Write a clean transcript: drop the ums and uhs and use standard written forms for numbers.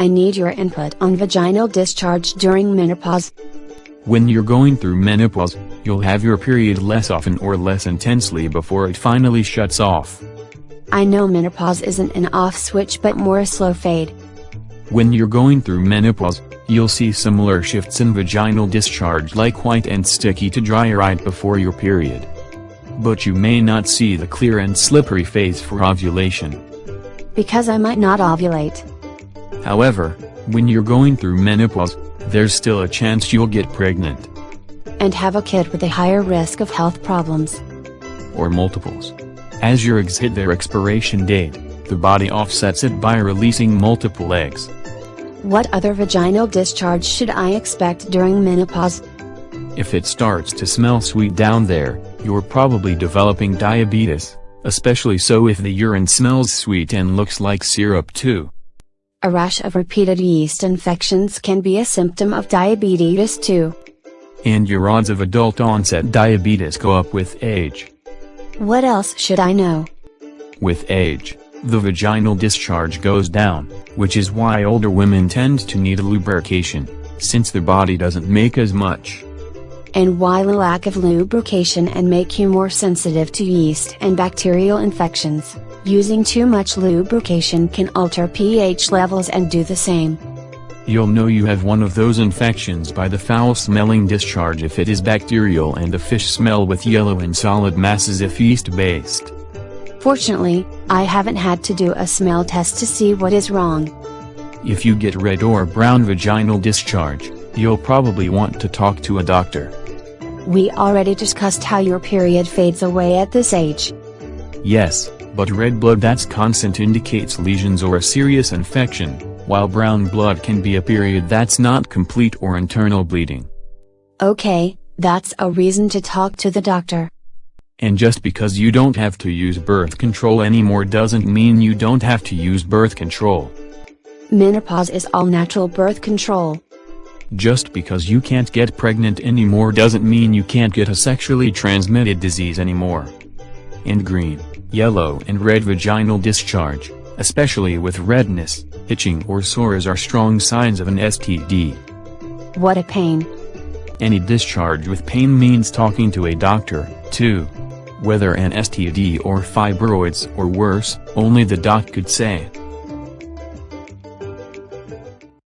I need your input on vaginal discharge during menopause. When you're going through menopause, you'll have your period less often or less intensely before it finally shuts off. I know menopause isn't an off switch but more a slow fade. When you're going through menopause, you'll see similar shifts in vaginal discharge like white and sticky to dry right before your period. But you may not see the clear and slippery phase for ovulation. Because I might not ovulate. However, when you're going through menopause, there's still a chance you'll get pregnant. And have a kid with a higher risk of health problems. Or multiples. As your eggs hit their expiration date, the body offsets it by releasing multiple eggs. What other vaginal discharge should I expect during menopause? If it starts to smell sweet down there, you're probably developing diabetes, especially so if the urine smells sweet and looks like syrup too. A rash of repeated yeast infections can be a symptom of diabetes too. And your odds of adult onset diabetes go up with age. What else should I know? With age, the vaginal discharge goes down, which is why older women tend to need lubrication, since their body doesn't make as much. And why the lack of lubrication and make you more sensitive to yeast and bacterial infections. Using too much lubrication can alter pH levels and do the same. You'll know you have one of those infections by the foul-smelling discharge if it is bacterial and the fish smell with yellow and solid masses if yeast-based. Fortunately, I haven't had to do a smell test to see what is wrong. If you get red or brown vaginal discharge, you'll probably want to talk to a doctor. We already discussed how your period fades away at this age. Yes, but red blood that's constant indicates lesions or a serious infection, while brown blood can be a period that's not complete or internal bleeding. Okay, that's a reason to talk to the doctor. And just because you don't have to use birth control anymore doesn't mean you don't have to use birth control. Menopause is all natural birth control. Just because you can't get pregnant anymore doesn't mean you can't get a sexually transmitted disease anymore. And green, yellow and red vaginal discharge, especially with redness, itching or sores are strong signs of an STD. What a pain. Any discharge with pain means talking to a doctor, too. Whether an STD or fibroids or worse, only the doc could say.